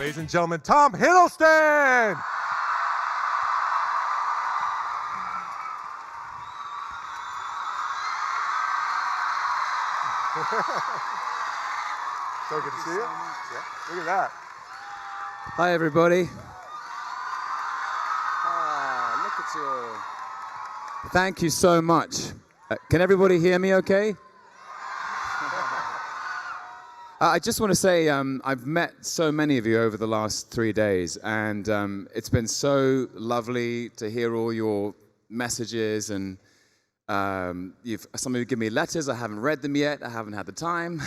Ladies and gentlemen, Tom Hiddleston! So good to see you. Yeah, look at that. Hi, everybody. Look at you. Thank you so much. Can everybody hear me okay? I just want to say I've met so many of you over the last 3 days, and it's been so lovely to hear all your messages, and some of you give me letters. I haven't read them yet. I haven't had the time.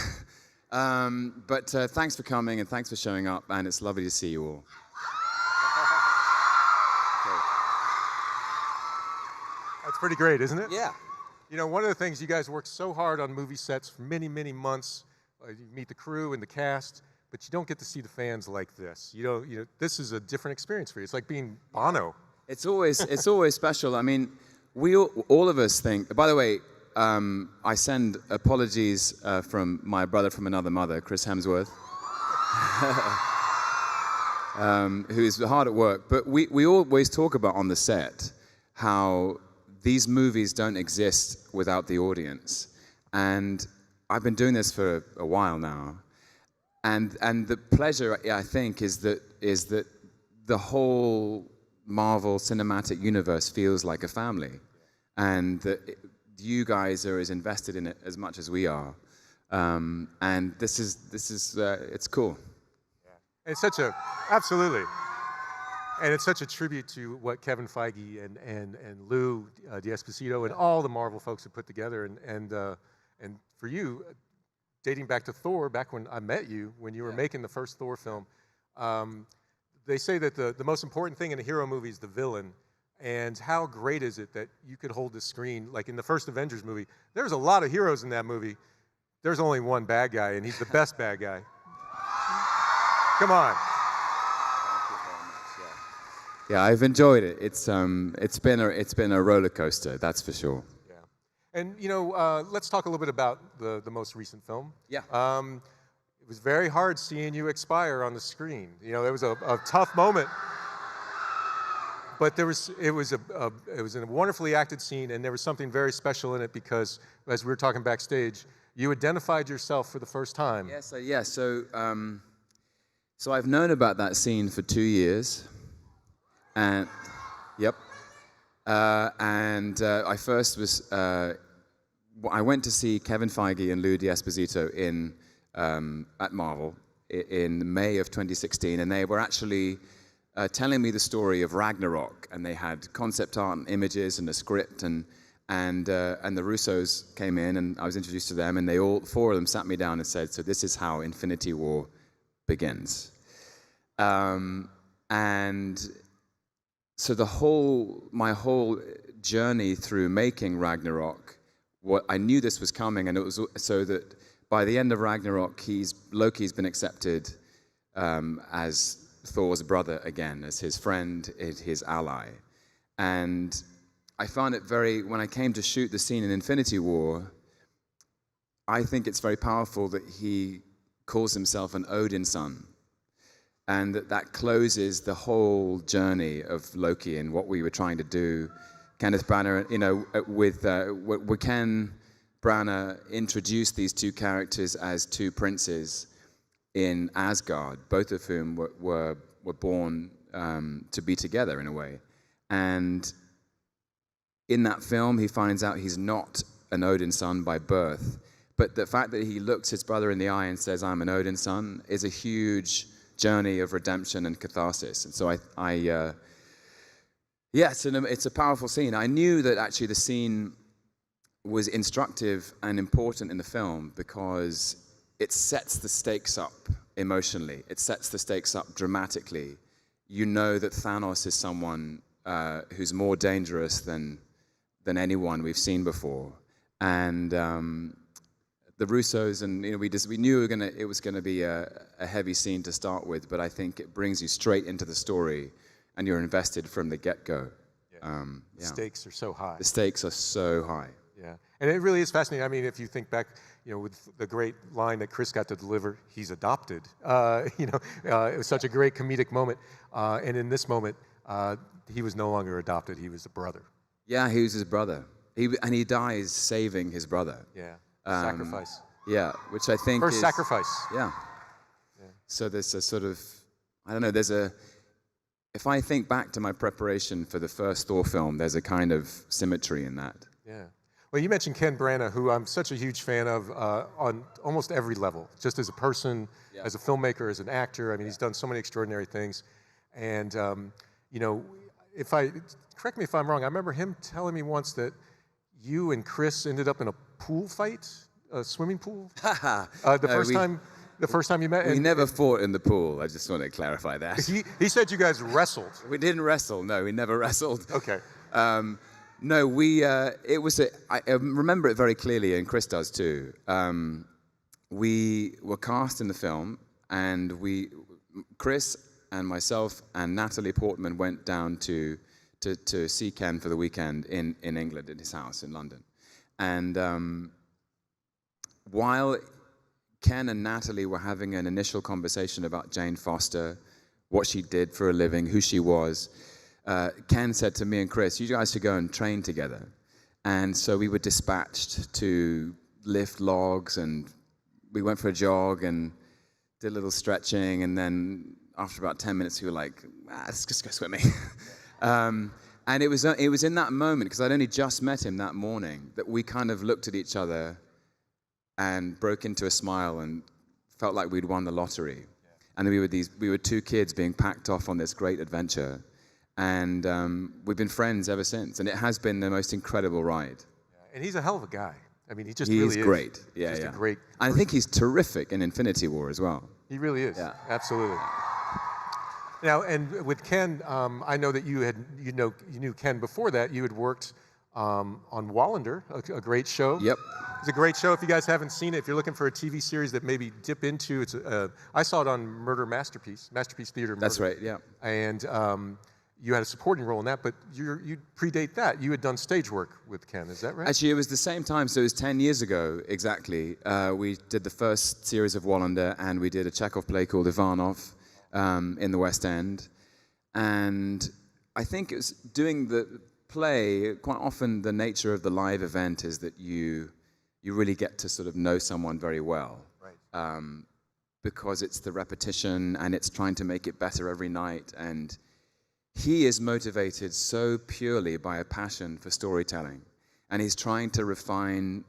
But thanks for coming, and thanks for showing up, and it's lovely to see you all. That's pretty great, isn't it? Yeah. You know, one of the things, you guys work so hard on movie sets for many, many months. You meet the crew and the cast, but you don't get to see the fans like this. This is a different experience for you. It's like being Bono. It's always special. I mean, all of us think. By the way, I send apologies from my brother from another mother, Chris Hemsworth, who is hard at work. But we always talk about on the set how these movies don't exist without the audience, and I've been doing this for a while now, and the pleasure, I think, is that the whole Marvel Cinematic Universe feels like a family, and that you guys are as invested in it as much as we are, and this is it's cool. Yeah. It's absolutely, and it's such a tribute to what Kevin Feige and Lou D'Esposito and all the Marvel folks have put together, and for you, dating back to Thor, back when I met you, when you were making the first Thor film, they say that the most important thing in a hero movie is the villain. And how great is it that you could hold the screen, like in the first Avengers movie, there's a lot of heroes in that movie. There's only one bad guy, and he's the best bad guy. Come on. Thank you very much. Yeah, I've enjoyed it. It's been a roller coaster, that's for sure. And, let's talk a little bit about the most recent film. Yeah. It was very hard seeing you expire on the screen. There was a tough moment. But it was a wonderfully acted scene, and there was something very special in it because, as we were talking backstage, you identified yourself for the first time. Yes. So I've known about that scene for 2 years. And, yep. I first was, I went to see Kevin Feige and Lou D'Esposito at Marvel in May of 2016, and they were actually telling me the story of Ragnarok, and they had concept art and images and a script, and the Russos came in, and I was introduced to them, and they all 4 of them sat me down and said, "So this is how Infinity War begins." And so my whole journey through making Ragnarok, I knew this was coming, and it was so that by the end of Ragnarok, Loki's been accepted as Thor's brother again, as his friend, his ally. And I found it when I came to shoot the scene in Infinity War, I think it's very powerful that he calls himself an Odin son, and that closes the whole journey of Loki and what we were trying to do. Kenneth Branagh, with Ken Branagh introduced these 2 characters as 2 princes in Asgard, both of whom were born to be together in a way. And in that film, he finds out he's not an Odin son by birth, but the fact that he looks his brother in the eye and says, "I'm an Odin son," is a huge journey of redemption and catharsis. And so it's a powerful scene. I knew that actually the scene was instructive and important in the film because it sets the stakes up emotionally. It sets the stakes up dramatically. You know that Thanos is someone who's more dangerous than anyone we've seen before. And the Russos, and we knew it was gonna be a heavy scene to start with, but I think it brings you straight into the story, and you're invested from the get-go. The stakes are so high. The stakes are so high. Yeah, And it really is fascinating. I mean, if you think back, with the great line that Chris got to deliver, he's adopted. It was such a great comedic moment. And in this moment, he was no longer adopted. He was a brother. Yeah, he was his brother. He dies saving his brother. Yeah, sacrifice. Yeah, which I think First is... sacrifice. Yeah. So there's a sort of, I don't know, if I think back to my preparation for the first Thor film, there's a kind of symmetry in that. Yeah. Well, you mentioned Ken Branagh, who I'm such a huge fan of on almost every level, just as a person, as a filmmaker, as an actor. I mean, he's done so many extraordinary things. And, correct me if I'm wrong, I remember him telling me once that you and Chris ended up in a pool fight, a swimming pool, the first time you met. We never fought in the pool. I just want to clarify that. He said you guys wrestled. We didn't wrestle. No, we never wrestled. Okay. No, I remember it very clearly, and Chris does too. We were cast in the film, and Chris and myself and Natalie Portman went down to see Ken for the weekend in England, in his house in London. And while Ken and Natalie were having an initial conversation about Jane Foster, what she did for a living, who she was, Ken said to me and Chris, you guys should go and train together. And so we were dispatched to lift logs, and we went for a jog and did a little stretching, and then after about 10 minutes we were like, let's just go swimming. And it was in that moment, because I'd only just met him that morning, that we kind of looked at each other and broke into a smile and felt like we'd won the lottery. And we were two kids being packed off on this great adventure. And we've been friends ever since. And it has been the most incredible ride. Yeah, and he's a hell of a guy. I mean, he just really is. He's great. Yeah, just yeah. a great And I think he's terrific in Infinity War as well. He really is. Yeah. Absolutely. Now, and with Ken, I know that you knew Ken before that. You had worked on Wallander, a great show. Yep. It's a great show. If you guys haven't seen it, if you're looking for a TV series that maybe dip into, I saw it on Masterpiece Theater. That's right, yeah. And you had a supporting role in that, but you predate that. You had done stage work with Ken, is that right? Actually, it was the same time, so it was 10 years ago, exactly. We did the first series of Wallander, and we did a Chekhov play called Ivanov in the West End. And I think it was doing the play, quite often the nature of the live event is that you really get to sort of know someone very well. Right. Because it's the repetition, and it's trying to make it better every night. And he is motivated so purely by a passion for storytelling. And he's trying to refine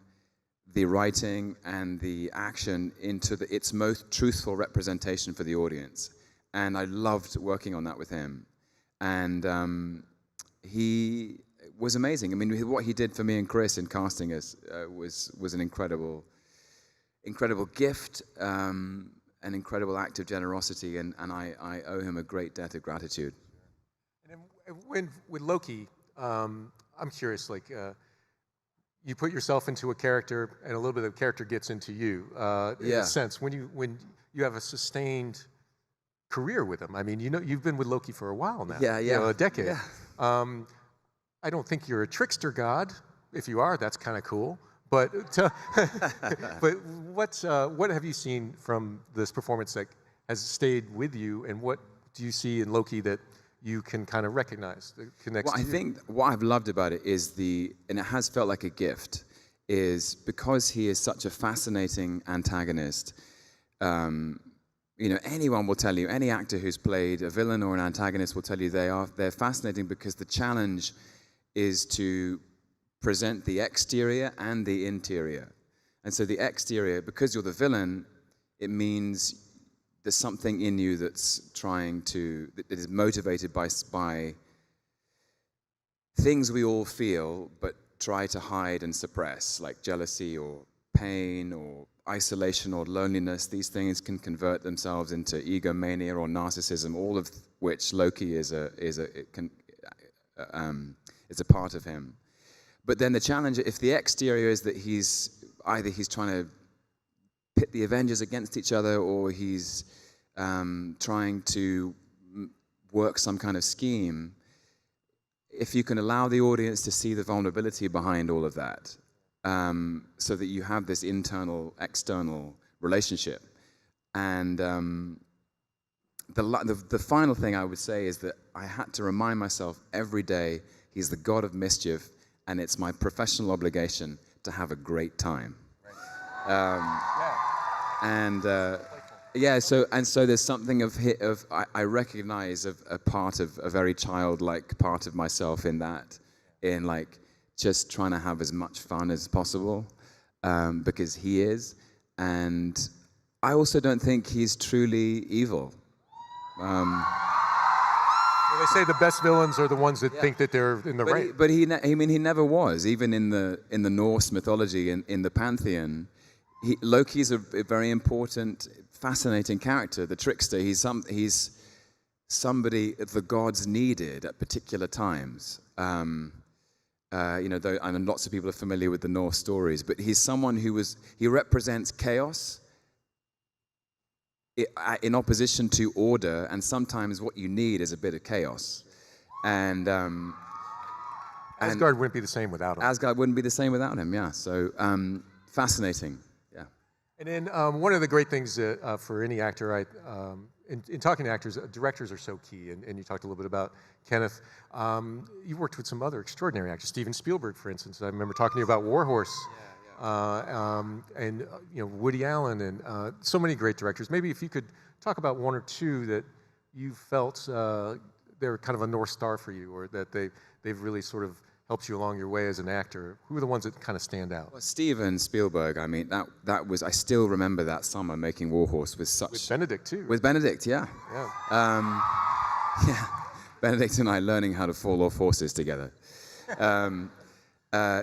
the writing and the action into its most truthful representation for the audience. And I loved working on that with him. And he was amazing. I mean, what he did for me and Chris in casting us was an incredible gift, an incredible act of generosity, and I owe him a great debt of gratitude. And with Loki, I'm curious, you put yourself into a character, and a little bit of the character gets into you. In a sense, when you have a sustained career with him. I mean, you've been with Loki for a while now. Yeah. A decade. Yeah. I don't think you're a trickster god. If you are, that's kind of cool. But but what have you seen from this performance that has stayed with you, and what do you see in Loki that you can kind of recognize that connects to you? I think what I've loved about it is and it has felt like a gift, is because he is such a fascinating antagonist. Anyone will tell you, any actor who's played a villain or an antagonist will tell you they're fascinating because the challenge is to present the exterior and the interior. And so the exterior, because you're the villain, it means there's something in you that is motivated by things we all feel but try to hide and suppress, like jealousy or pain or isolation or loneliness. These things can convert themselves into egomania or narcissism, all of which Loki is a part of him. But then the challenge, if the exterior is that he's trying to pit the Avengers against each other, or he's trying to work some kind of scheme, if you can allow the audience to see the vulnerability behind all of that, so that you have this internal, external relationship. And the final thing I would say is that I had to remind myself every day he's the god of mischief, and it's my professional obligation to have a great time. So there's something I recognize a part of a very childlike part of myself in that, in like just trying to have as much fun as possible, because he is, and I also don't think he's truly evil. Well, they say the best villains are the ones that think that they're in the right. But he never was. Even in the Norse mythology, in the pantheon, Loki's a very important, fascinating character. The trickster. He's somebody the gods needed at particular times. And lots of people are familiar with the Norse stories. But he's someone he represents chaos in opposition to order, and sometimes what you need is a bit of chaos. And Asgard wouldn't be the same without him. Asgard wouldn't be the same without him, yeah. So fascinating, yeah. And then one of the great things for any actor, in talking to actors, directors are so key, and you talked a little bit about Kenneth. You worked with some other extraordinary actors, Steven Spielberg, for instance. I remember talking to you about War Horse. And Woody Allen and so many great directors. Maybe if you could talk about one or two that you felt they're kind of a North Star for you, or that they've really sort of helped you along your way as an actor. Who are the ones that kind of stand out? Well, Steven Spielberg. I mean, that was. I still remember that summer making War Horse with Benedict too. With Benedict, yeah. Yeah. Yeah. Benedict and I learning how to fall off horses together.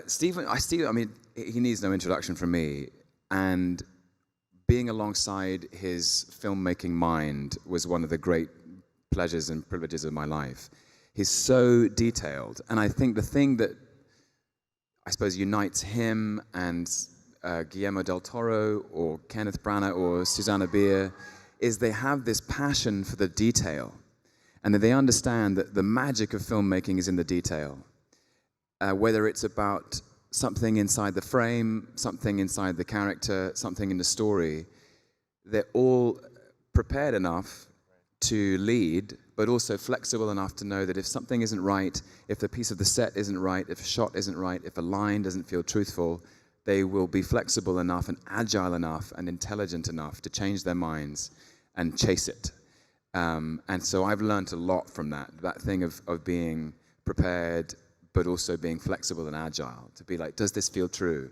Steven, I mean, he needs no introduction from me, and being alongside his filmmaking mind was one of the great pleasures and privileges of my life. He's so detailed, and I think the thing that I suppose unites him and Guillermo del Toro or Kenneth Branagh or Susanna Bier is they have this passion for the detail, and that they understand that the magic of filmmaking is in the detail. Whether it's about something inside the frame, something inside the character, something in the story, they're all prepared enough to lead, but also flexible enough to know that if something isn't right, if the piece of the set isn't right, if a shot isn't right, if a line doesn't feel truthful, they will be flexible enough and agile enough and intelligent enough to change their minds and chase it. And so I've learned a lot from that thing of being prepared, but also being flexible and agile, to be like, does this feel true?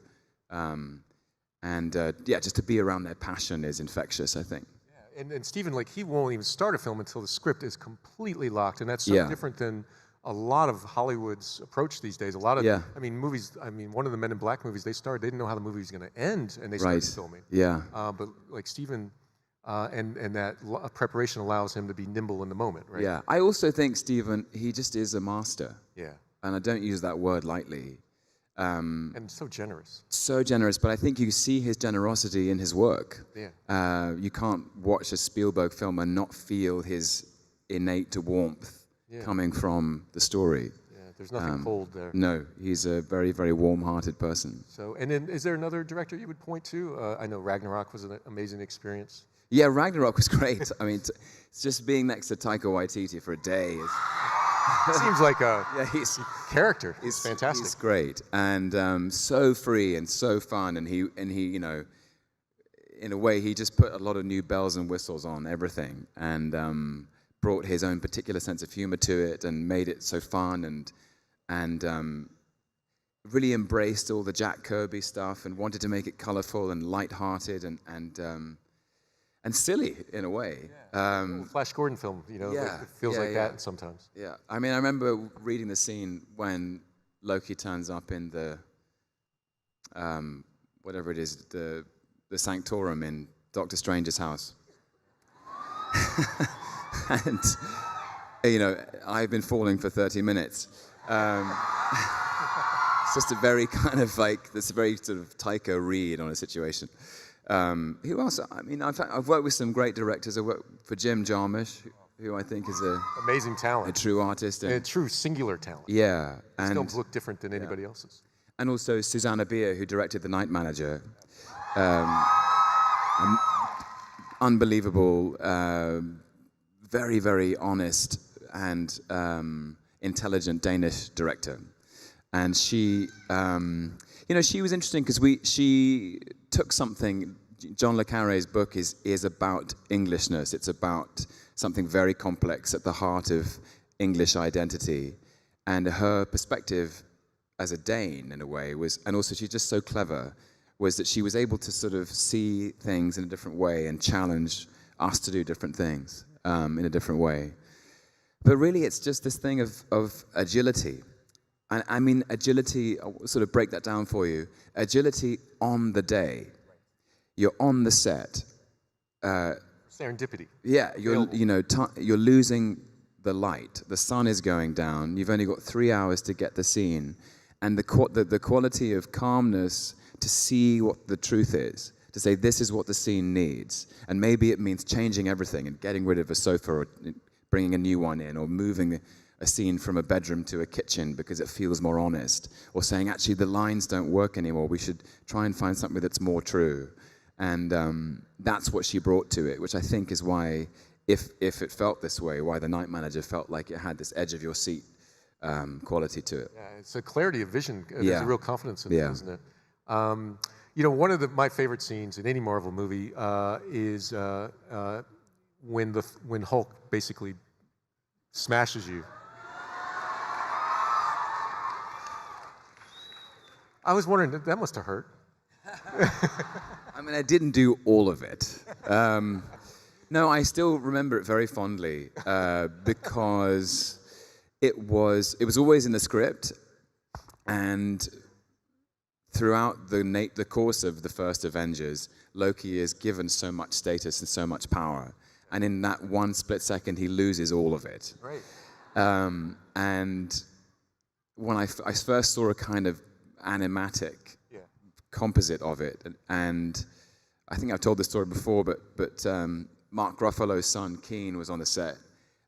Just to be around their passion is infectious, I think. Yeah, and Steven, like, he won't even start a film until the script is completely locked, and that's so different than a lot of Hollywood's approach these days. A lot of, I mean, movies, one of the Men in Black movies, they didn't know how the movie was going to end, and they started filming. Yeah. But like Steven, and that preparation allows him to be nimble in the moment, right? Yeah, I also think Steven, he just is a master. Yeah. And I don't use that word lightly. And so generous. So generous, but I think you see his generosity in his work. Yeah. You can't watch a Spielberg film and not feel his innate warmth coming from the story. Yeah, there's nothing cold there. No, he's a very, very warm-hearted person. So, and then is there another director you would point to? I know Ragnarok was an amazing experience. Yeah, Ragnarok was great. I mean, it's just being next to Taika Waititi for a day is... Seems like a he's character. He's fantastic. He's great, and so free and so fun, and he, in a way, he just put a lot of new bells and whistles on everything, and brought his own particular sense of humor to it, and made it so fun, and really embraced all the Jack Kirby stuff, and wanted to make it colorful and lighthearted, and silly in a way. Flash Gordon film, it feels like that sometimes. Yeah, I mean, I remember reading the scene when Loki turns up in the, whatever it is, the Sanctorum in Doctor Strange's house. And, I've been falling for 30 minutes. It's just a very kind of like, this very sort of Taika read on a situation. Who else? I mean, I've worked with some great directors. I worked for Jim Jarmusch, who I think is amazing talent, a true artist, and a true singular talent. Yeah, his films look different than anybody else's. And also Susanna Bier, who directed The Night Manager. Unbelievable, very, very honest and intelligent Danish director. And she, she was interesting because she took something. John le Carré's book is about Englishness. It's about something very complex at the heart of English identity. And her perspective as a Dane, in a way, was, and also she's just so clever, was that she was able to sort of see things in a different way and challenge us to do different things in a different way. But really, it's just this thing of agility. And I mean, agility, I'll sort of break that down for you. Agility on the day. You're on the set. Serendipity. Yeah, you're losing the light. The sun is going down. You've only got 3 hours to get the scene. And the quality of calmness to see what the truth is, to say this is what the scene needs. And maybe it means changing everything and getting rid of a sofa or bringing a new one in, or moving a scene from a bedroom to a kitchen because it feels more honest, or saying actually the lines don't work anymore, we should try and find something that's more true. And that's what she brought to it, which I think is why, if it felt this way, why The Night Manager felt like it had this edge of your seat quality to it. Yeah, it's a clarity of vision. There's Yeah. a real confidence in it, Yeah. isn't it? One of my favorite scenes in any Marvel movie is when Hulk basically smashes you. I was wondering, that must have hurt. I mean, I didn't do all of it. No, I still remember it very fondly because it was always in the script, and throughout the course of the first Avengers, Loki is given so much status and so much power, and in that one split second, he loses all of it. Right. And when I first saw a kind of animatic composite of it, and I think I've told this story before, but Mark Ruffalo's son Keen was on the set,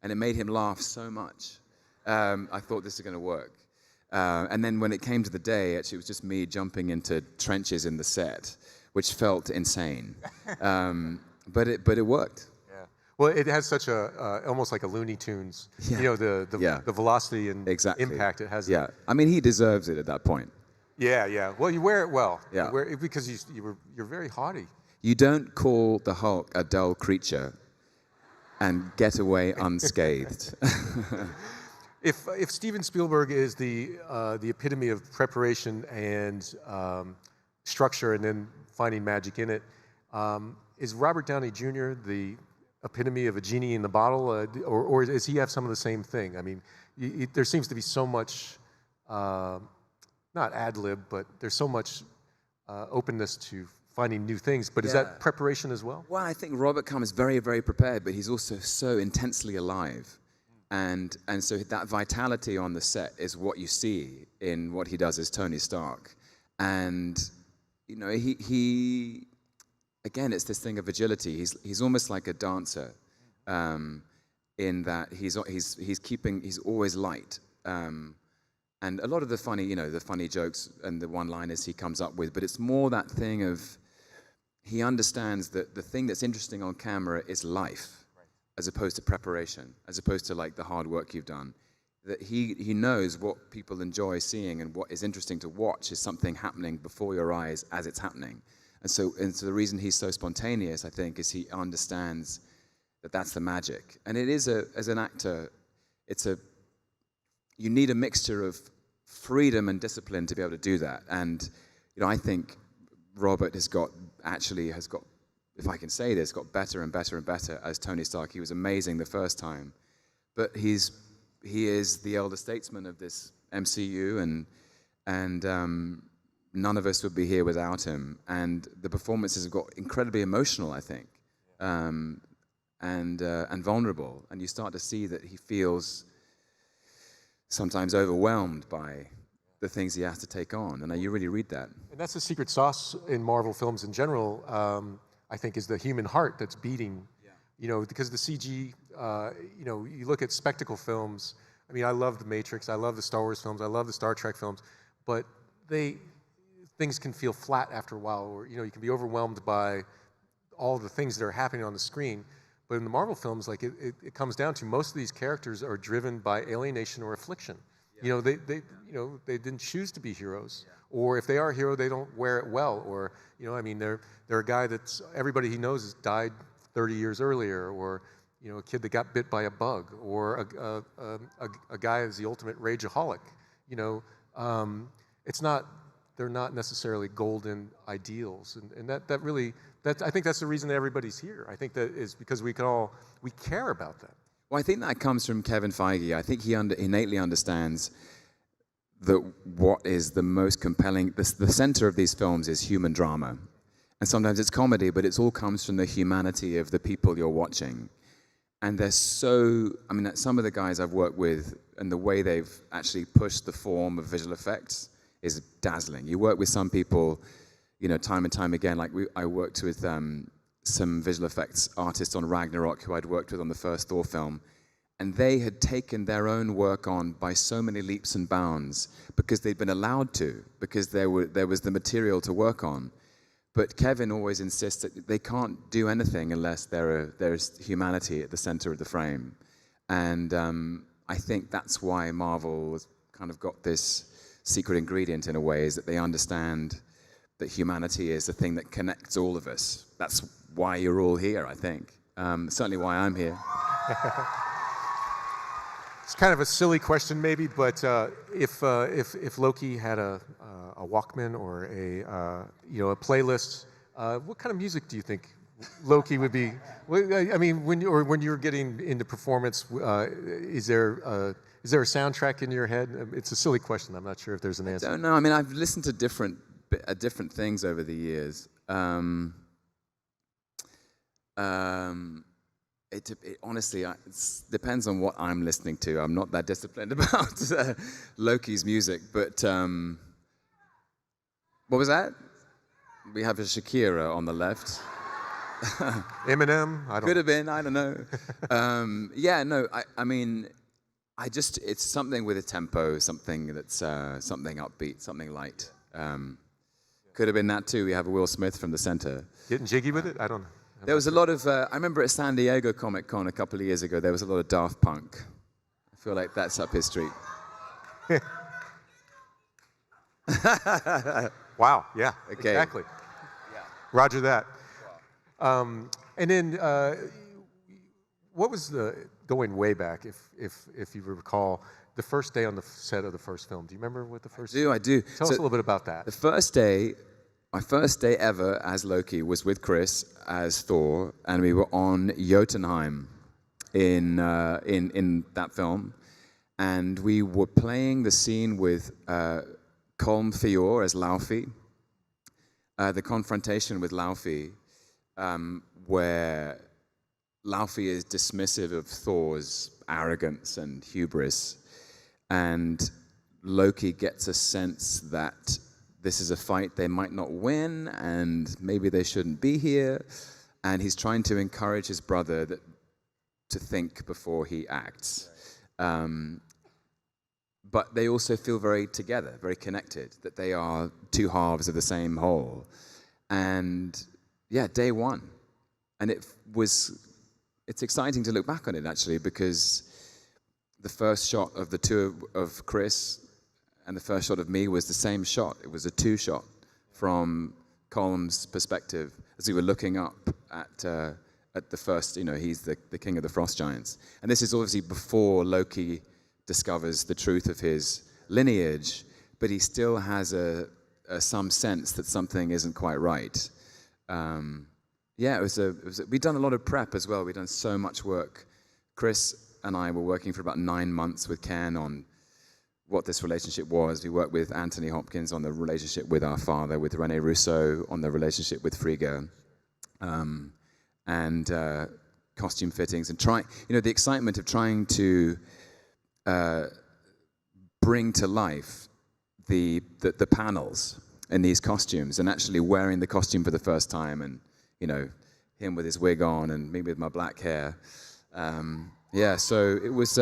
and it made him laugh so much. I thought this is going to work. And then when it came to the day, actually it was just me jumping into trenches in the set, which felt insane. But it worked. Yeah. Well, it has such a almost like a Looney Tunes. Yeah. The velocity and Exactly. impact it has. Yeah. I mean, he deserves it at that point. Yeah. Well, you wear it well. Yeah. You wear it because you're very haughty. You don't call the Hulk a dull creature and get away unscathed. If Steven Spielberg is the epitome of preparation and structure, and then finding magic in it, is Robert Downey Jr. the epitome of a genie in the bottle, or does he have some of the same thing? I mean, there seems to be so much, not ad lib, but there's so much openness to finding new things. But is that preparation as well? Well, I think Robert comes very, very prepared, but he's also so intensely alive. And so that vitality on the set is what you see in what he does as Tony Stark. And, he again, it's this thing of agility. He's almost like a dancer in that he's always light. And a lot of the funny jokes and the one-liners he comes up with, but it's more that thing of, he understands that the thing that's interesting on camera is life, as opposed to preparation, as opposed to like the hard work you've done. That he knows what people enjoy seeing, and what is interesting to watch is something happening before your eyes as it's happening. And so the reason he's so spontaneous, I think, is he understands that that's the magic. And it is as an actor, you need a mixture of freedom and discipline to be able to do that. And I think Robert has got, if I can say this, got better and better and better as Tony Stark. He was amazing the first time, but he is the elder statesman of this MCU, and none of us would be here without him. And the performances have got incredibly emotional, I think, and vulnerable. And you start to see that he feels sometimes overwhelmed by the things he has to take on, and you really read that. And that's the secret sauce in Marvel films in general. I think is the human heart that's beating. Because the CG. You look at spectacle films. I mean, I love The Matrix. I love the Star Wars films. I love the Star Trek films. But things can feel flat after a while, or you can be overwhelmed by all the things that are happening on the screen. But in the Marvel films, like it comes down to most of these characters are driven by alienation or affliction. Yeah. They didn't choose to be heroes, or if they are a hero, they don't wear it well. Or they're a guy that's everybody he knows has died 30 years earlier, or a kid that got bit by a bug, or a guy who's the ultimate rageaholic. They're not necessarily golden ideals, and that really. I think that's the reason that everybody's here. I think that is because we care about that. Well, I think that comes from Kevin Feige. I think he innately understands that what is the most compelling, the center of these films is human drama. And sometimes it's comedy, but it all comes from the humanity of the people you're watching. And they're some of the guys I've worked with and the way they've actually pushed the form of visual effects is dazzling. You work with some people, time and time again, like I worked with some visual effects artists on Ragnarok who I'd worked with on the first Thor film, and they had taken their own work on by so many leaps and bounds because they'd been allowed to, because there was the material to work on. But Kevin always insists that they can't do anything unless there's humanity at the center of the frame. And I think that's why Marvel has kind of got this secret ingredient in a way, is that they understand that humanity is the thing that connects all of us. That's why you're all here, I think. Certainly why I'm here. It's kind of a silly question, maybe, but if Loki had a Walkman or a playlist, what kind of music do you think Loki would be? When you're getting into performance, is there a soundtrack in your head? It's a silly question. I'm not sure if there's an answer. I don't know. I've listened to different things over the years. It honestly, it depends on what I'm listening to. I'm not that disciplined about Loki's music, but what was that? We have a Shakira on the left. Eminem? Could have been, I don't know. It's something with a tempo, something that's something upbeat, something light. Could have been that too. We have a Will Smith from the center. Getting jiggy with it? I don't know. There was a lot of, I remember at San Diego Comic Con a couple of years ago, there was a lot of Daft Punk. I feel like that's up his street. Wow, yeah, okay. Exactly. Yeah. Roger that. And then, what was going way back, if you recall, the first day on the set of the first film? Do you remember what the first? I do. Tell us a little bit about that. The first day, my first day ever as Loki was with Chris as Thor, and we were on Jotunheim in that film, and we were playing the scene with Colm Feore as Laufey, the confrontation with Laufey, where Laufey is dismissive of Thor's arrogance and hubris, and Loki gets a sense that this is a fight they might not win, and maybe they shouldn't be here. And he's trying to encourage his brother to think before he acts. But they also feel very together, very connected, that they are two halves of the same whole. And yeah, day one. And it's exciting to look back on it, actually, because the first shot of the two of Chris and the first shot of me was the same shot. It was a two-shot from Colm's perspective as we were looking up at the first, he's the king of the frost giants. And this is obviously before Loki discovers the truth of his lineage, but he still has some sense that something isn't quite right. We'd done a lot of prep as well. We'd done so much work. Chris and I were working for about 9 months with Ken on what this relationship was. We worked with Anthony Hopkins on the relationship with our father, with Rene Russo on the relationship with Frigga, and costume fittings, and the excitement of trying to bring to life the panels in these costumes, and actually wearing the costume for the first time, and him with his wig on, and me with my black hair. So it was.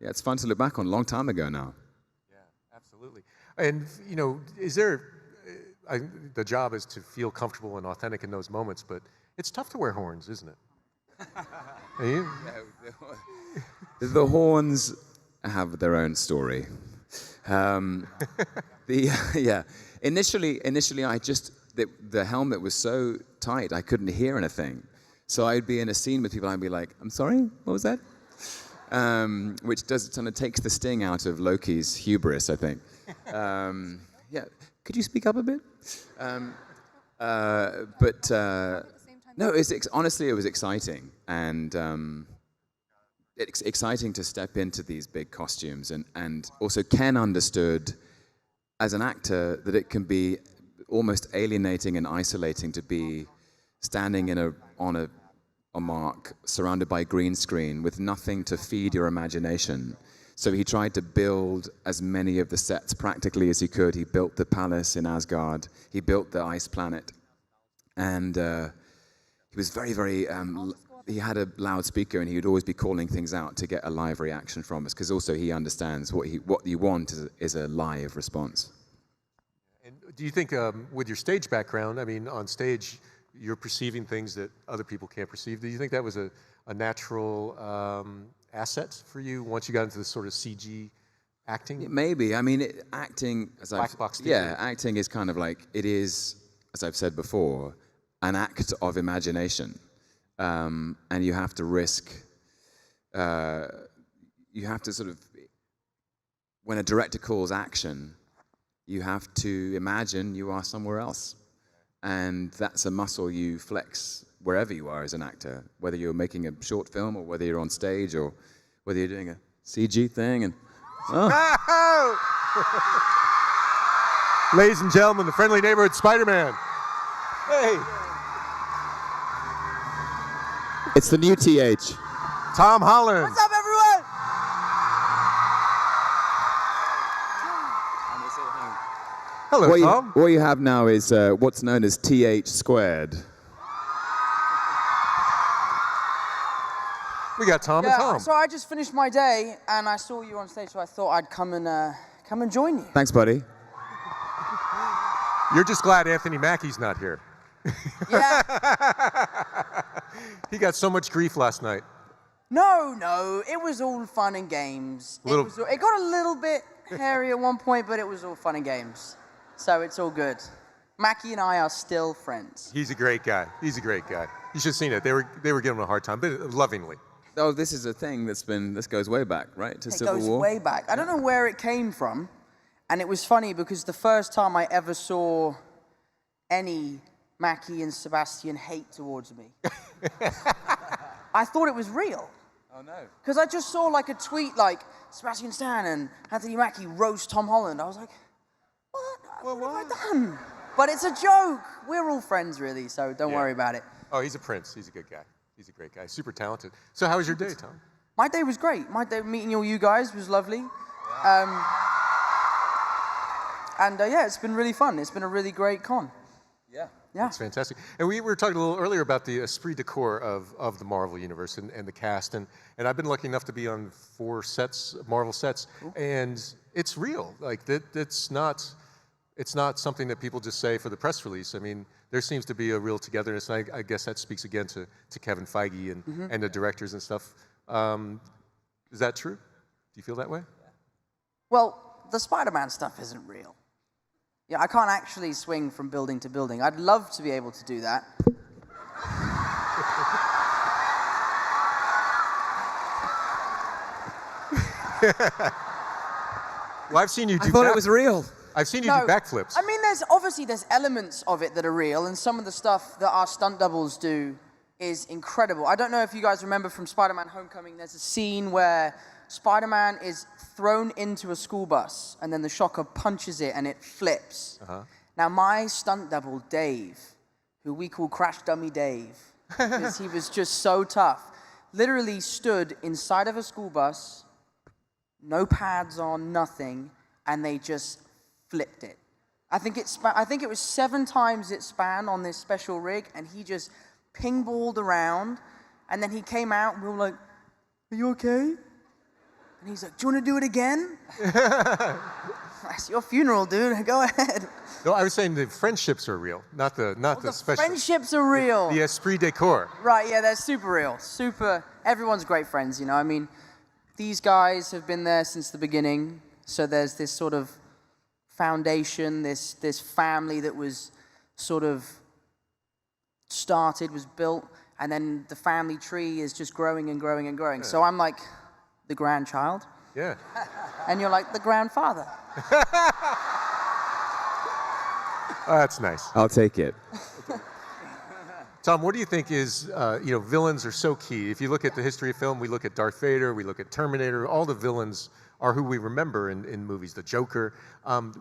It's fun to look back on, a long time ago now. Yeah, absolutely. And you know, is there? The job is to feel comfortable and authentic in those moments, but it's tough to wear horns, isn't it? Are you? The horns have their own story. Yeah. Initially, the helmet was so tight I couldn't hear anything. So I'd be in a scene with people and I'd be like, "I'm sorry, what was that?" Which kind of takes the sting out of Loki's hubris, I think. Yeah, could you speak up a bit? No, honestly, it was exciting, and it's exciting to step into these big costumes, and also Ken understood as an actor that it can be almost alienating and isolating to be standing on a mark surrounded by green screen with nothing to feed your imagination. So he tried to build as many of the sets practically as he could. He built the palace in Asgard. He built the ice planet. And he was very, very, he had a loudspeaker and he would always be calling things out to get a live reaction from us, because also he understands what you want is a live response. And do you think with your stage background, I mean, on stage, you're perceiving things that other people can't perceive. Do you think that was a natural asset for you once you got into this sort of CG acting? Maybe. I mean, acting, acting is kind of like, it is, as I've said before, an act of imagination. And you have to risk, you have to sort of, when a director calls action, you have to imagine you are somewhere else. And that's a muscle you flex wherever you are as an actor, whether you're making a short film or whether you're on stage or whether you're doing a CG thing. And Ladies and gentlemen, the friendly neighborhood Spider-Man. Hey. It's the new TH. Tom Holland. What's up, everyone? Hello, Tom. What you have now is what's known as TH squared. We got Tom and Tom. So I just finished my day and I saw you on stage, so I thought I'd come and join you. Thanks, buddy. You're just glad Anthony Mackie's not here. Yeah. He got so much grief last night. No, it was all fun and games. It got a little bit hairy at one point, but it was all fun and games. So it's all good. Mackie and I are still friends. He's a great guy. He's a great guy. You should have seen it. They were giving him a hard time, but lovingly. Oh, this is a thing this goes way back, right? To Civil War? It goes way back. I don't know where it came from. And it was funny because the first time I ever saw any Mackie and Sebastian hate towards me, I thought it was real. Oh, no. Because I just saw like a tweet like, Sebastian Stan and Anthony Mackie roast Tom Holland. I was like, what have I done? But it's a joke. We're all friends, really, so don't worry about it. Oh, he's a prince. He's a good guy. He's a great guy. Super talented. So how was your day, Tom? My day was great. My day meeting all you guys was lovely. Yeah, it's been really fun. It's been a really great con. Yeah. That's fantastic. And we were talking a little earlier about the esprit de corps of the Marvel Universe and the cast. And I've been lucky enough to be on 4 sets, Marvel sets. Cool. And it's real. Like, it's not something that people just say for the press release. I mean, there seems to be a real togetherness. And I guess that speaks again to Kevin Feige and the directors and stuff. Is that true? Do you feel that way? Well, the Spider-Man stuff isn't real. Yeah, I can't actually swing from building to building. I'd love to be able to do that. Well, I've seen you do I thought it was real. I've seen you do backflips. I mean, there's elements of it that are real, and some of the stuff that our stunt doubles do is incredible. I don't know if you guys remember from Spider-Man Homecoming, there's a scene where Spider-Man is thrown into a school bus, and then the shocker punches it, and it flips. Now, my stunt double, Dave, who we call Crash Dummy Dave, because he was just so tough, literally stood inside of a school bus, no pads on, nothing, and they just flipped it. I think it was 7 times it span on this special rig, and he just ping-balled around, and then he came out, and we were like, "Are you okay?" And he's like, "Do you want to do it again?" That's your funeral, dude. Go ahead. No, I was saying the friendships are real, not the The special. friendships are real. The esprit de corps. Right, yeah, they're super real. Everyone's great friends, you know. I mean, these guys have been there since the beginning, so there's this sort of foundation, this family that was sort of started, was built, and then the family tree is just growing and growing and growing. So I'm like the grandchild, Yeah. and you're like the grandfather. Oh, that's nice. I'll take it. Tom, what do you think is, villains are so key. If you look at the history of film, we look at Darth Vader, we look at Terminator, all the villains are who we remember in movies, the Joker.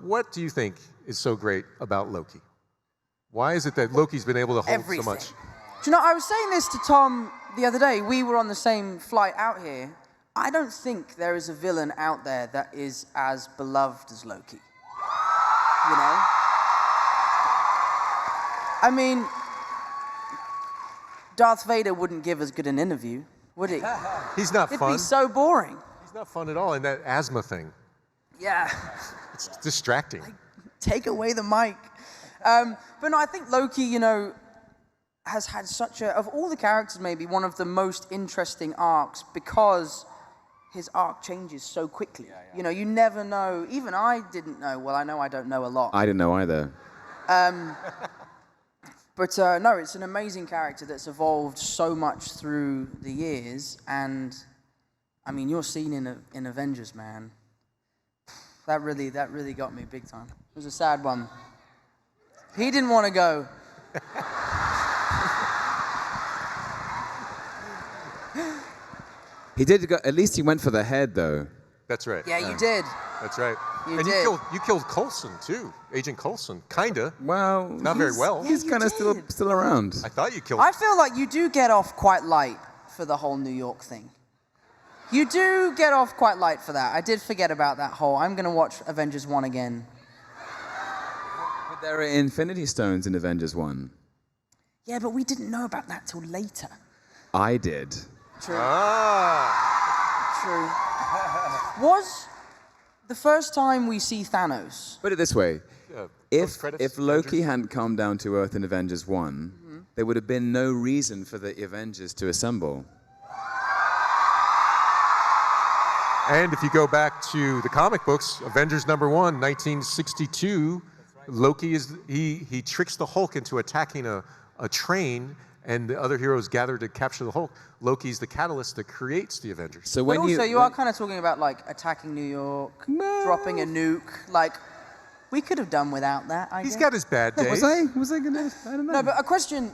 What do you think is so great about Loki? Why is it that Loki's been able to hold Everything. so much? Do you know, I was saying this to Tom the other day. We were on the same flight out here. I don't think there is a villain out there that is as beloved as Loki. You know? I mean, Darth Vader wouldn't give as good an interview, would he? He's not It'd fun. be so boring. He's not fun at all. And that asthma thing, Yeah. it's distracting. Take away the mic. But no, I think Loki, you know, has had such a, of all the characters, maybe one of the most interesting arcs because his arc changes so quickly. You know, you never know. Even I didn't know. Well, I know I don't know a lot. I didn't know either. But no, it's an amazing character that's evolved so much through the years. And I mean, your scene in Avengers, man, that really got me big time. It was a sad one. He didn't want to go. He did go, at least he went for the head, though. That's right. Yeah, you did. That's right. You and did. you killed Coulson too, Agent Coulson, kinda. Well, Not very well. He's you kind of did. still around. I thought you killed. I feel like you do get off quite light for the whole New York thing. You do get off quite light for that. I did forget about that whole. I'm going to watch Avengers 1 again. But there are Infinity Stones in Avengers 1. Yeah, but we didn't know about that till later. I did. True. Ah. True. Was the first time we see Thanos? Put it this way. If Post-credits, Loki Avengers. hadn't come down to Earth in Avengers 1, there would have been no reason for the Avengers to assemble. And if you go back to the comic books, Avengers #1, 1962, Loki he tricks the Hulk into attacking a train, and the other heroes gather to capture the Hulk. Loki's the catalyst that creates the Avengers. So But when also, you when- are kind of talking about like attacking New York, dropping a nuke. Like, we could have done without that. I He's guess. got his bad days. was I gonna? I don't know. No, but a question.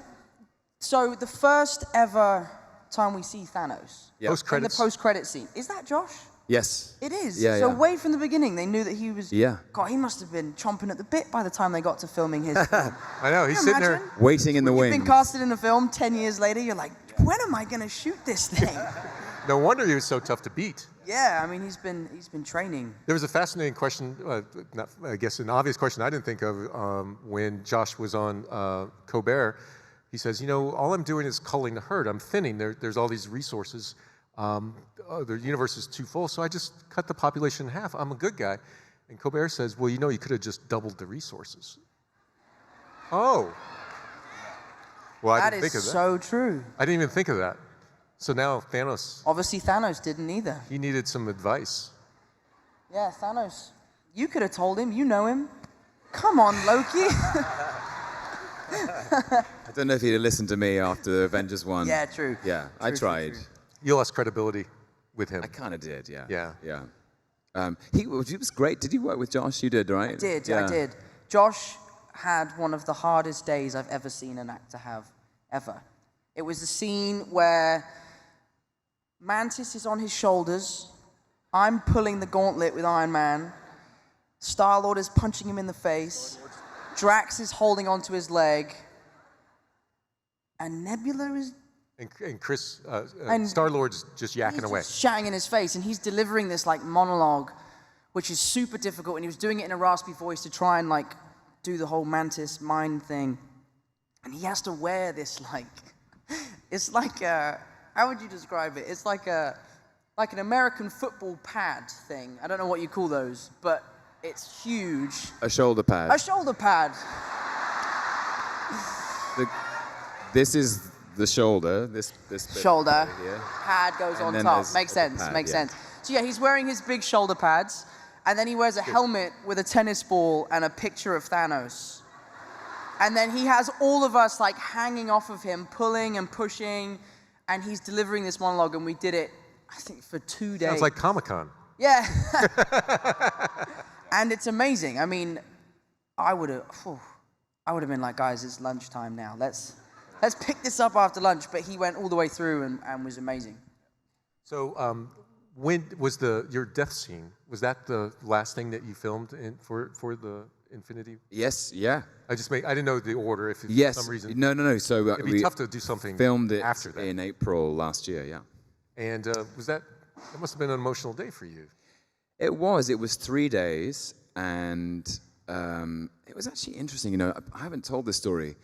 So the first ever time we see Thanos Yeah. in the Post-credits. post-credit scene, is that Josh? Yes. It is. Yeah, so yeah. way from the beginning, they knew that he was. Yeah. God, he must have been chomping at the bit by the time they got to filming his film. I know, he's Can you sitting there. imagine? Waiting in the You've wings. been casted in a film 10 years later. You're like, when am I going to shoot this thing? No wonder he was so tough to beat. Yeah, I mean, he's been training. There was a fascinating question, I guess an obvious question I didn't think of when Josh was on Colbert. He says, you know, all I'm doing is culling the herd. I'm thinning. There's all these resources. The universe is too full, so I just cut the population in half. I'm a good guy. And Colbert says, well, you know, you could have just doubled the resources. Oh. Well, I That didn't think is of that. so true. I didn't even think of that. So now Thanos, Obviously, Thanos didn't either. he needed some advice. Yeah, Thanos. You could have told him. You know him. Come on, Loki. I don't know if he'd have listened to me after Avengers 1. Yeah, true. Yeah, I True, tried. true. You lost credibility with him. I kind of did, yeah. Yeah. Yeah. He was great. Did you work with Josh? You did, right? I did. Josh had one of the hardest days I've ever seen an actor have, ever. It was the scene where Mantis is on his shoulders. I'm pulling the gauntlet with Iron Man. Star-Lord is punching him in the face. Drax is holding onto his leg. And Nebula is And Chris, And Star-Lord's just yakking he's away. just shouting in his face, and he's delivering this like monologue, which is super difficult. And he was doing it in a raspy voice to try and like do the whole Mantis mind thing. And he has to wear this like, it's like how would you describe it? It's like an American football pad thing. I don't know what you call those, but It's huge. A shoulder pad. A shoulder pad. This is the shoulder. This bit Shoulder. here. Pad goes And on then top. there's Makes the sense. pad, Makes yeah. sense. So yeah, he's wearing his big shoulder pads, and then he wears a helmet with a tennis ball and a picture of Thanos. And then he has all of us like hanging off of him, pulling and pushing, and he's delivering this monologue, and we did it, I think, for 2 days. Sounds like Comic-Con. Yeah. And it's amazing. I mean, I would have been like, guys, it's lunchtime now. Let's pick this up after lunch. But he went all the way through and was amazing. So when was your death scene? Was that the last thing that you filmed for the Infinity? Yes, yeah. I didn't know the order. If Yes. for some reason No. So it'd be tough to do something. Filmed it after that. in April last year. Yeah. And that must have been an emotional day for you. It was. It was 3 days, and it was actually interesting. You know, I haven't told this story.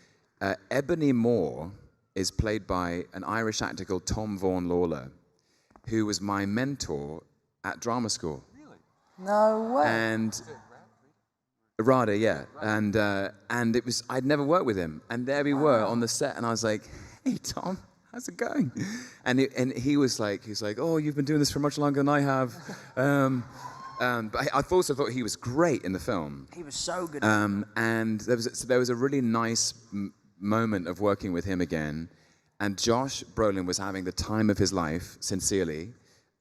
Ebony Moore is played by an Irish actor called Tom Vaughan Lawler, who was my mentor at drama school. Really? No way. And Rada, yeah. And it was, I'd never worked with him. And there we were on the set, and I was like, hey, Tom, how's it going? And he was like, oh, you've been doing this for much longer than I have. But I also thought he was great in the film. He was so good. And there was a really nice moment of working with him again. And Josh Brolin was having the time of his life, sincerely.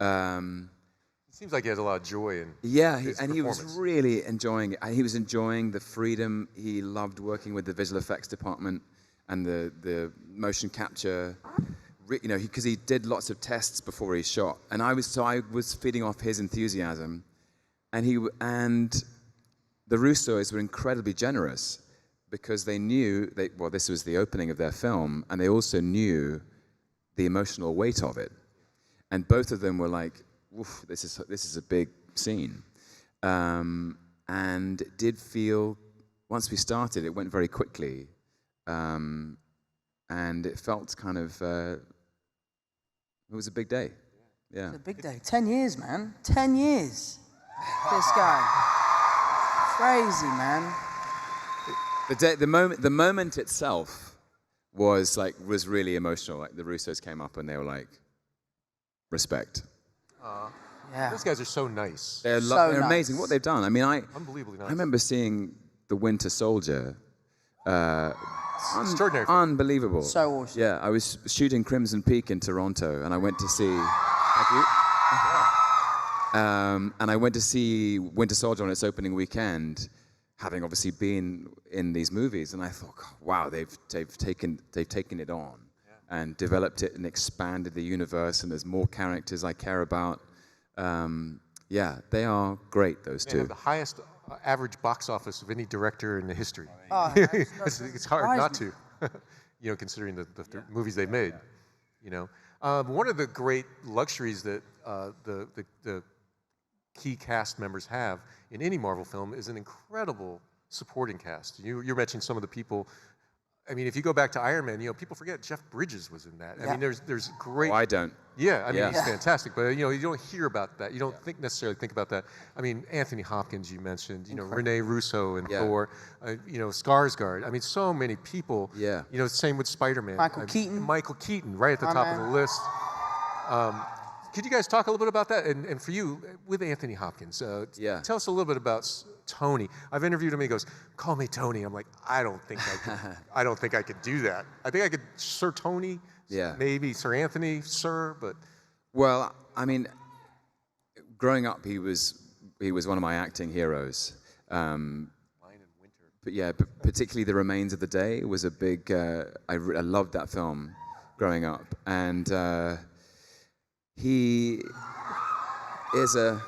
It seems like he has a lot of joy in And he was really enjoying it. He was enjoying the freedom. He loved working with the visual effects department and the motion capture. You know, because he did lots of tests before he shot, and I was feeding off his enthusiasm, and the Russos were incredibly generous because they knew this was the opening of their film, and they also knew the emotional weight of it, and both of them were like, "Oof, this is a big scene," and it did feel, once we started, it went very quickly, and it felt kind of. It was a big day. Yeah. It's a big day. 10 years, man. 10 years. This guy. Crazy, man. The moment itself was really emotional. Like the Russos came up and they were like, respect. Yeah. Those guys are so nice. They're nice. amazing. What they've done. I mean, Unbelievably nice. I remember seeing The Winter Soldier. Extraordinary. Unbelievable. So awesome. Yeah, I was shooting Crimson Peak in Toronto, and I went to see. Thank you. And I went to see Winter Soldier on its opening weekend, having obviously been in these movies, and I thought, wow, they've taken it on and developed it and expanded the universe, and there's more characters I care about. They are great, those They two. have the highest average box office of any director in the history. Oh, It's hard not to, considering the movies they made. One of the great luxuries that the key cast members have in any Marvel film is an incredible supporting cast. You mentioned some of the people. I mean, if you go back to Iron Man, people forget Jeff Bridges was in that. I mean, there's great. Oh, I don't. Yeah, I mean, Yeah. he's fantastic, but you don't hear about that. You don't necessarily think about that. I mean, Anthony Hopkins, you mentioned, Rene Russo and Yeah. Thor, Skarsgård. I mean, so many people. Yeah. Same with Spider-Man. Michael Keaton. Michael Keaton, right at the My top man. of the list. Could you guys talk a little bit about that? And for you, with Anthony Hopkins, Yeah. tell us a little bit about Tony. I've interviewed him. He goes, "Call me Tony." I'm like, I don't think I could do that. I think I could, Sir Tony. Yeah. Maybe Sir Anthony, Sir, but. Well, I mean, growing up, he was one of my acting heroes. But yeah, particularly The Remains of the Day was a big. I loved that film growing up, and he is a.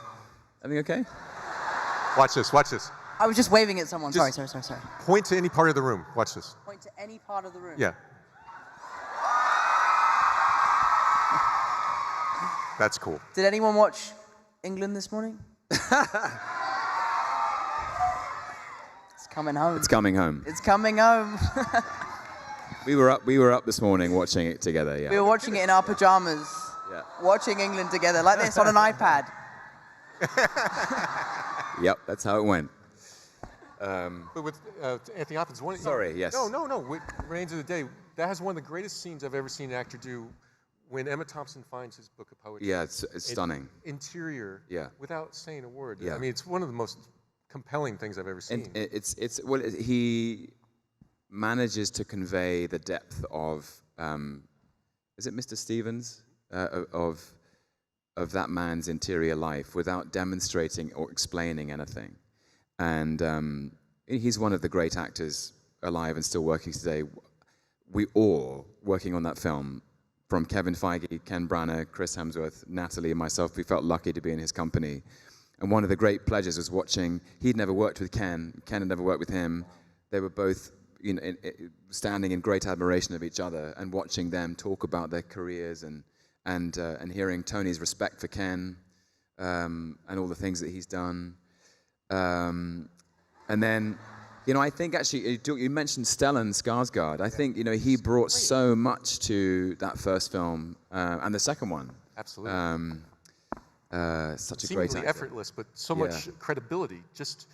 Everything okay? Watch this. I was just waving at someone. Just- Sorry. Point to any part of the room. Watch this. Point to any part of the room. Yeah. That's cool. Did anyone watch England this morning? It's coming home. It's coming home. It's coming home. We were up this morning watching it together. We Yeah. were watching it in our pajamas. Yeah. Watching England together like this on an iPad. Yep, that's how it went. But with Anthony Hopkins, Sorry, yes. No. With Remains of the Day, that has one of the greatest scenes I've ever seen an actor do. When Emma Thompson finds his book of poetry. Yeah, it's stunning. Interior. Yeah. Without saying a word. Yeah. I mean, it's one of the most compelling things I've ever seen. And he manages to convey the depth of is it Mr. Stevens of that man's interior life without demonstrating or explaining anything. And he's one of the great actors alive and still working today. We all working on that film, from Kevin Feige, Ken Branagh, Chris Hemsworth, Natalie, and myself, we felt lucky to be in his company. And one of the great pleasures was watching. He'd never worked with Ken. Ken had never worked with him. They were both, standing in great admiration of each other, and watching them talk about their careers and hearing Tony's respect for Ken and all the things that he's done. And then, I think actually, you mentioned Stellan Skarsgård. I think, he brought so much to that first film and the second one. Absolutely. Such a Seemingly great actor. effortless, but so much credibility just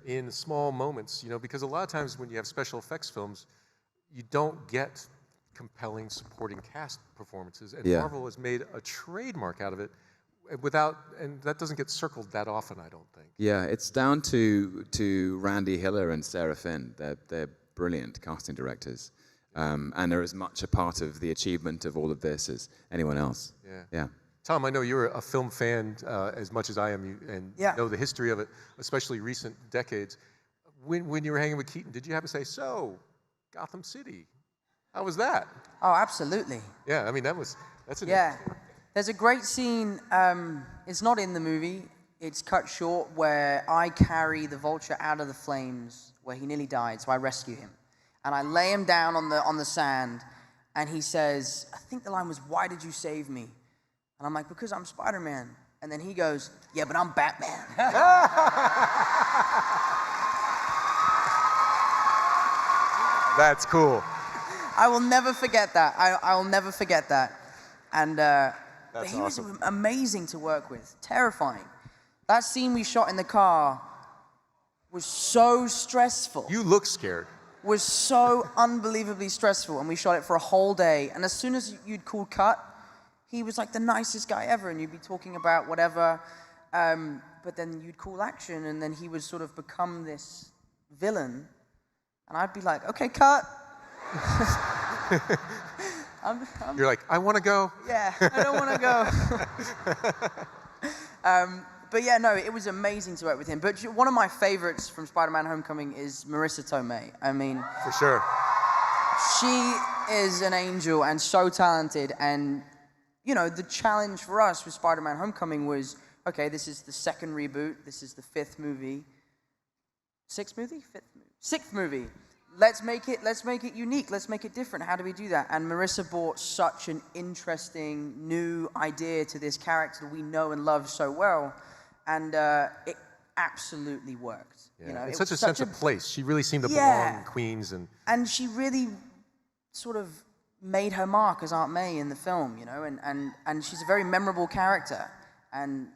in small moments, because a lot of times when you have special effects films, you don't get compelling supporting cast performances. And Marvel has made a trademark out of it and that doesn't get circled that often, I don't think. Yeah, it's down to Randy Hiller and Sarah Finn. They're brilliant casting directors. And they're as much a part of the achievement of all of this as anyone else. Yeah. Tom, I know you're a film fan as much as I am, and know the history of it, especially recent decades. When you were hanging with Keaton, did you have to say, so, Gotham City, how was that? Oh, absolutely. Yeah, I mean, that's an There's a great scene, it's not in the movie, it's cut short, where I carry the Vulture out of the flames where he nearly died, so I rescue him. And I lay him down on the sand, and he says, I think the line was, "Why did you save me?" And I'm like, "Because I'm Spider-Man." And then he goes, "Yeah, but I'm Batman." That's cool. I will never forget that. I will never forget that. And but he was awesome. amazing to work with, terrifying. That scene we shot in the car was so stressful. You look scared. Was so unbelievably stressful, and we shot it for a whole day. And as soon as you'd call cut, he was like the nicest guy ever, and you'd be talking about whatever, but then you'd call action, and then he would sort of become this villain, and I'd be like, okay, cut. You're like, I want to go. Yeah, I don't want to go. But yeah, no, it was amazing to work with him. But one of my favorites from Spider-Man Homecoming is Marissa Tomei. I mean, For sure. she is an angel and so talented. And, the challenge for us with Spider-Man Homecoming was, okay, this is the second reboot. This is the fifth movie. Sixth movie? Fifth movie? Sixth movie. Let's make it unique. Let's make it different. How do we do that? And Marissa brought such an interesting new idea to this character that we know and love so well. And it absolutely worked. Yeah. It's such a sense of place. She really seemed to belong in Queens. And she really sort of made her mark as Aunt May in the film, and she's a very memorable character. And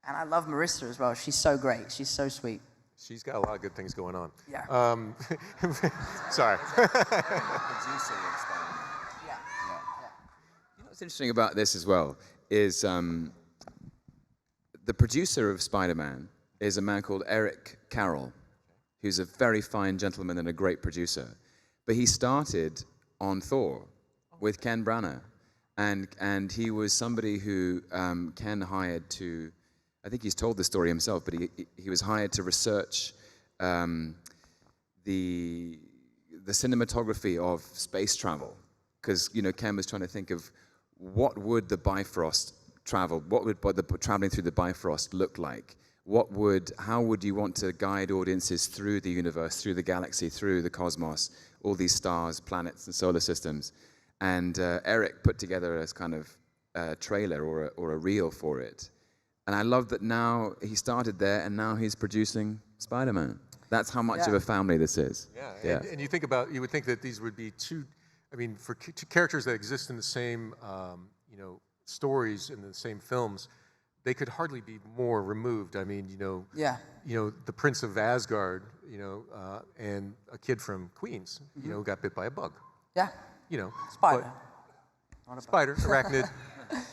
I love Marissa as well. She's so great. She's so sweet. She's got a lot of good things going on. Yeah. Sorry. Producing and stuff. Yeah. What's interesting about this as well is the producer of Spider-Man is a man called Eric Carroll, who's a very fine gentleman and a great producer. But he started on Thor with Ken Branagh, and he was somebody who Ken hired to, I think he's told the story himself, but he was hired to research the cinematography of space travel, because Ken was trying to think of what would the Bifrost travel, what would the traveling through the Bifrost look like? How would you want to guide audiences through the universe, through the galaxy, through the cosmos, all these stars, planets, and solar systems? And Eric put together a kind of trailer or a reel for it. And I love that now he started there, and now he's producing Spider-Man. That's how much of a family this is. Yeah. And you would think that these would be two characters that exist in the same, stories in the same films, they could hardly be more removed. I mean, Yeah. The Prince of Asgard, and a kid from Queens, got bit by a bug. Yeah. Spider. Not a bug. Spider, arachnid.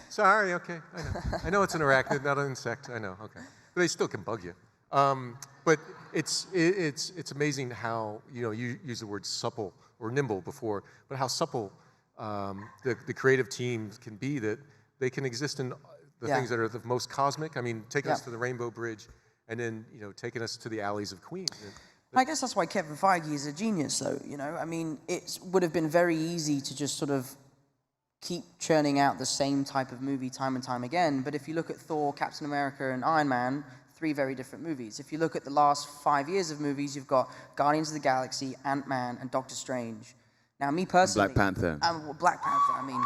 Sorry, okay, I know. I know it's an arachnid, not an insect. I know, okay. But they still can bug you. But it's amazing how, you use the word supple or nimble before, but how supple the creative teams can be, that they can exist in the things that are the most cosmic. I mean, taking us to the Rainbow Bridge, and then, taking us to the alleys of Queens. I guess that's why Kevin Feige is a genius, though. I mean, it would have been very easy to just sort of keep churning out the same type of movie time and time again. But if you look at Thor, Captain America, and Iron Man, 3 very different movies. If you look at the last 5 years of movies, you've got Guardians of the Galaxy, Ant-Man, and Doctor Strange. Now, me personally... Black Panther. Black Panther, I mean...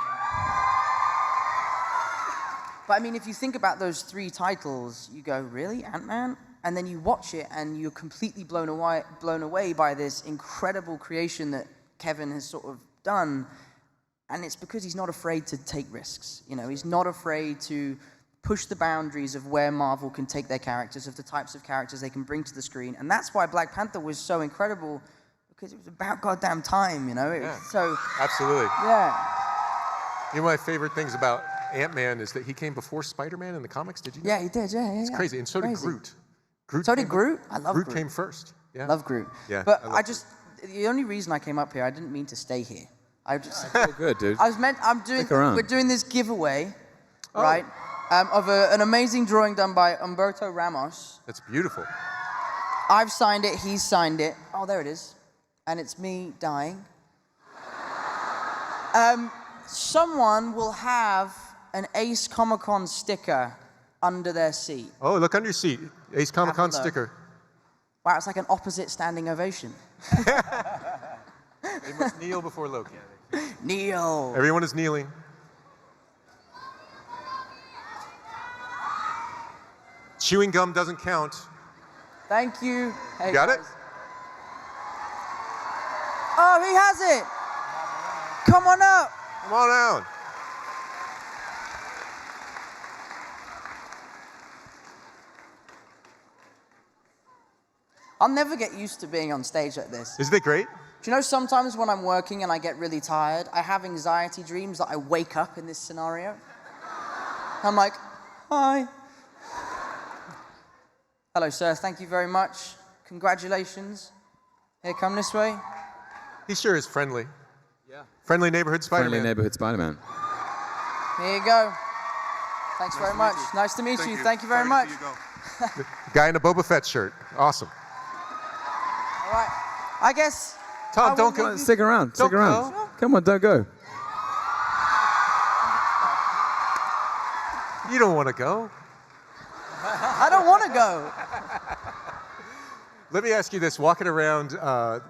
But I mean, if you think about those 3 titles, you go, really, Ant-Man? And then you watch it, and you're completely blown away by this incredible creation that Kevin has sort of done. And it's because he's not afraid to take risks. He's not afraid to push the boundaries of where Marvel can take their characters, of the types of characters they can bring to the screen. And that's why Black Panther was so incredible, because it was about goddamn time, It was so... Absolutely. Yeah. My favorite things about Ant-Man is that he came before Spider-Man in the comics. Did you know? Yeah, he did, yeah. It's crazy. And so did Groot. So did Groot? I love Groot. Groot came first. Yeah. Love Groot. Yeah. But the only reason I came up here, I didn't mean to stay here. I just... Good, dude. We're doing this giveaway, right? Of an amazing drawing done by Humberto Ramos. That's beautiful. I've signed it, he's signed it. Oh, there it is. And it's me dying. Someone will have an Ace Comic-Con sticker under their seat. Oh, look under your seat. Ace Comic-Con sticker. Wow, it's like an opposite standing ovation. They must kneel before Loki. Kneel. Everyone is kneeling. Chewing gum doesn't count. Thank you. Hey, Got it? Oh, he has it. Come on up. Come on down. I'll never get used to being on stage like this. Isn't it great? Do you know, sometimes when I'm working and I get really tired, I have anxiety dreams that I wake up in this scenario. I'm like, hi. Hello, sir. Thank you very much. Congratulations. Here, come this way. He sure is friendly. Yeah. Friendly neighborhood Spider-Man. Friendly neighborhood Spider-Man. Here you go. Thanks very much. Nice to meet you. Thank you very much. Guy in a Boba Fett shirt. Awesome. All right. I guess... Tom, don't go. Stick around. Stick around. Go. Come on, don't go. You don't want to go. I don't want to go. Let me ask you this. Walking around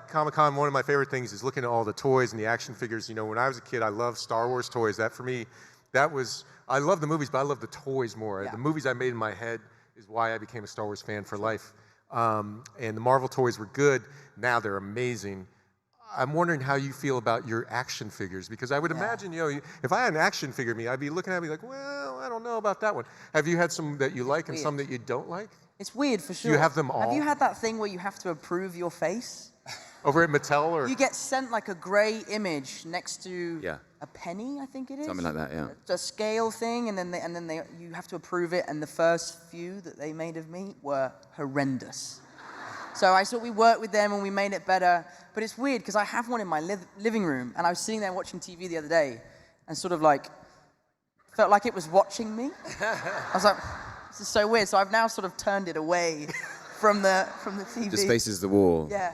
Comic-Con, one of my favorite things is looking at all the toys and the action figures. When I was a kid, I loved Star Wars toys. That, for me, I love the movies, but I love the toys more. Yeah. The movies I made in my head is why I became a Star Wars fan for life. And the Marvel toys were good. Now they're amazing. I'm wondering how you feel about your action figures, because I would imagine, if I had an action figure of me, I'd be looking at me like, well, I don't know about that one. Have you had some that you like and some that you don't like? It's weird for sure. You have them all? Have you had that thing where you have to approve your face? Over at Mattel, or You get sent like a gray image next to Yeah. a penny, I think it is. Something like that, yeah. A scale thing, and then you have to approve it. And the first few that they made of me were horrendous. So I thought we worked with them and we made it better. But it's weird because I have one in my living room, and I was sitting there watching TV the other day, and sort of like felt like it was watching me. I was like, this is so weird. So I've now sort of turned it away from the TV. Just faces the wall. Yeah.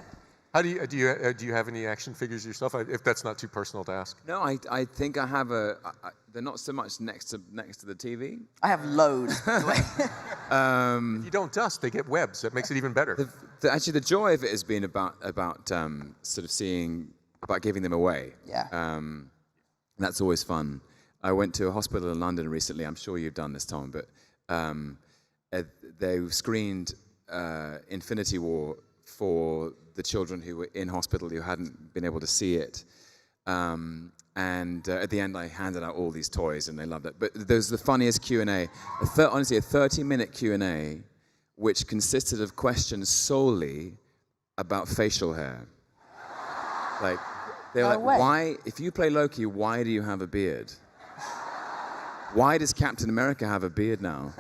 how do you have any action figures yourself? If that's not too personal to ask. No, I think I have they're not so much next to the TV. I have loads. If you don't dust, they get webs. That makes it even better. Actually, the joy of it has been about sort of about giving them away. Yeah. That's always fun. I went to a hospital in London recently. I'm sure you've done this, Tom, but they screened Infinity War for the children who were in hospital who hadn't been able to see it. and at the end, I handed out all these toys, and they loved it. But there's the funniest Q&A. Honestly, a 30-minute Q&A, which consisted of questions solely about facial hair. Like, they're No way. why, if you play Loki, why do you have a beard? Why does Captain America have a beard now?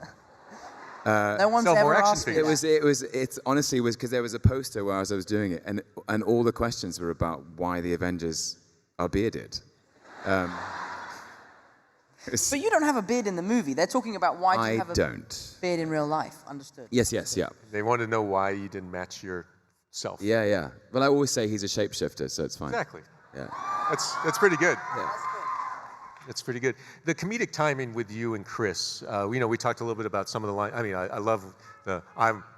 No one's Sell more ever action asked me figures. that. It's honestly, it was because there was a poster where I was doing it, and all the questions were about why the Avengers are bearded. But you don't have a beard in the movie. They're talking about why do you I have a don't. beard in real life. Understood. Yes, yeah. They want to know why you didn't match yourself. Yeah. But I always say he's a shapeshifter, so it's fine. Exactly. Yeah. That's pretty good. Yeah. That's pretty good. The comedic timing with you and Chris, we talked a little bit about some of the line. I mean, I love the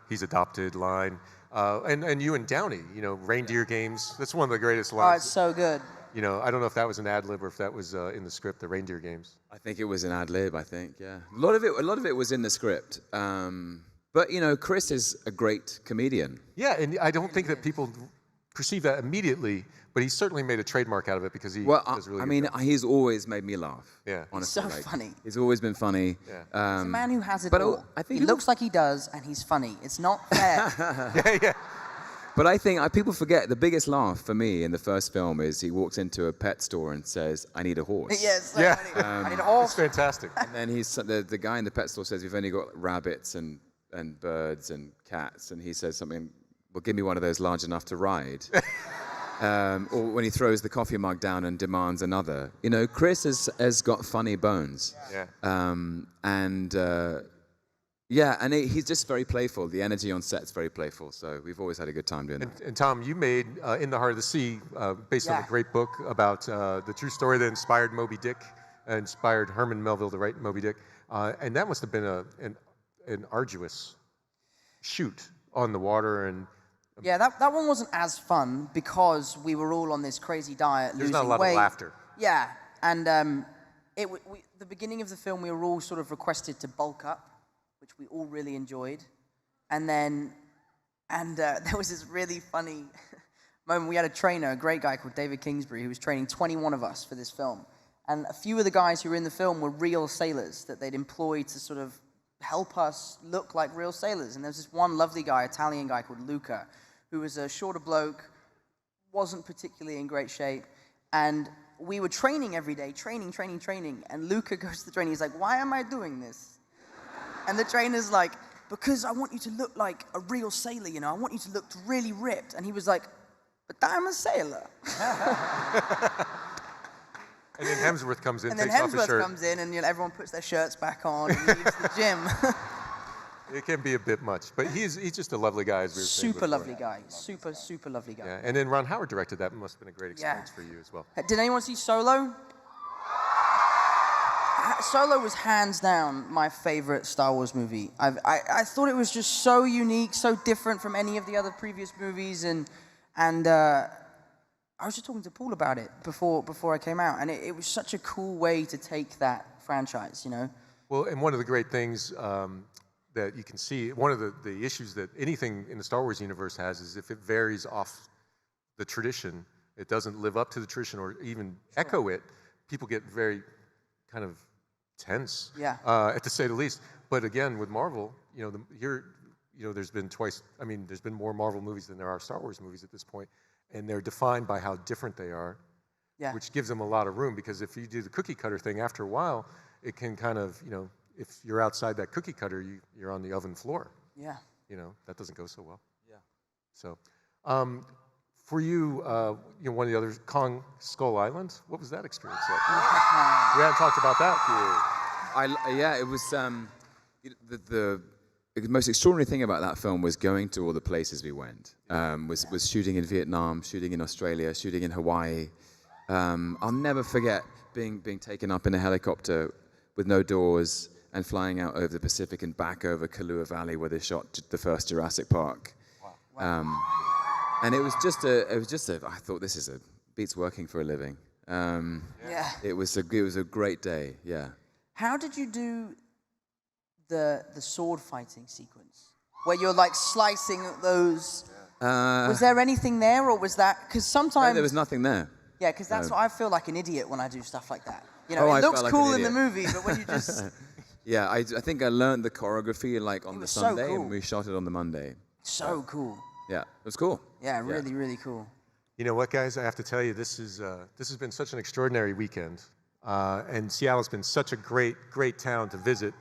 he's adopted line. And you and Downey, reindeer games. That's one of the greatest Oh, lines. it's so good. I don't know if that was an ad lib or if that was in the script, the reindeer games. I think it was an ad lib. I think, yeah. A lot of it was in the script. But Chris is a great comedian. Yeah, and I don't think that people perceive that immediately, but he certainly made a trademark out of it because he does really good job. He's always made me laugh. Yeah. Honestly, so funny. He's always been funny. Yeah. He's a man who has it but all. I think he looks like he does, and he's funny. It's not fair. Yeah. But I think people forget the biggest laugh for me in the first film is he walks into a pet store and says, "I need a horse." Yes. Yeah. I need a It's horse. fantastic. And then the guy in the pet store says, "We've only got rabbits and birds and cats," and he says something. Well, give me one of those large enough to ride. Or when he throws the coffee mug down and demands another. Chris has got funny bones. Yeah. And he's just very playful. The energy on set's very playful. So we've always had a good time doing that. And Tom, you made In the Heart of the Sea, based on Yeah. a great book about the true story that inspired Moby Dick, inspired Herman Melville to write Moby Dick. And that must have been an arduous shoot on the water. And Yeah, that one wasn't as fun because we were all on this crazy diet, there's losing not a lot weight. of laughter. Yeah, and the beginning of the film, we were all sort of requested to bulk up, which we all really enjoyed. And then, there was this really funny moment. We had a trainer, a great guy called David Kingsbury, who was training 21 of us for this film. And a few of the guys who were in the film were real sailors that they'd employed to sort of help us look like real sailors. And there's this one lovely guy, Italian guy called Luca, who was a shorter bloke, wasn't particularly in great shape. And we were training every day, training. And Luca goes to the trainer, he's like, "Why am I doing this?" And the trainer's like, "Because I want you to look like a real sailor, I want you to look really ripped." And he was like, "But I'm a sailor." And then Hemsworth comes in, And then takes off his Hemsworth shirt. comes in, and everyone puts their shirts back on and leaves the gym. It can be a bit much, but he's just a lovely guy, as we were saying Super before. lovely guy. Super lovely guy. Yeah, and then Ron Howard directed that. Must have been a great experience Yeah. for you as well. Did anyone see Solo? Solo was hands down my favorite Star Wars movie. I thought it was just so unique, so different from any of the other previous movies, and I was just talking to Paul about it before I came out, and it was such a cool way to take that franchise, Well, and one of the great things that you can see, one of the issues that anything in the Star Wars universe has is if it varies off the tradition, it doesn't live up to the tradition or even echo it, people get very kind of tense, to say the least. But again, with Marvel, there's been there's been more Marvel movies than there are Star Wars movies at this point, and they're defined by how different they are, which gives them a lot of room, because if you do the cookie cutter thing, after a while, it can kind of, if you're outside that cookie cutter, you're on the oven floor. Yeah. That doesn't go so well. Yeah. So, for you, one of the others, Kong Skull Island, what was that experience like? We haven't talked about that. It was the most extraordinary thing about that film was going to all the places we went. Was shooting in Vietnam, shooting in Australia, shooting in Hawaii. I'll never forget being taken up in a helicopter with no doors and flying out over the Pacific and back over Kahlua Valley where they shot the first Jurassic Park. Wow. And it was just I thought this beats working for a living. It was a great day. Yeah. How did you do the sword fighting sequence where you're like slicing those? Was there anything there, or was that because sometimes there was nothing there. Yeah, because that's what I feel like an idiot when I do stuff like that. You know, Oh, I it looks felt like an cool in the idiot. movie, but when you just Yeah, I think I learned the choreography like on the was so Sunday, cool. and we shot it on the Monday. so cool. Yeah, it was cool. Yeah, really, really cool. You know what, guys? I have to tell you, this has been such an extraordinary weekend, and Seattle's been such a great town to visit.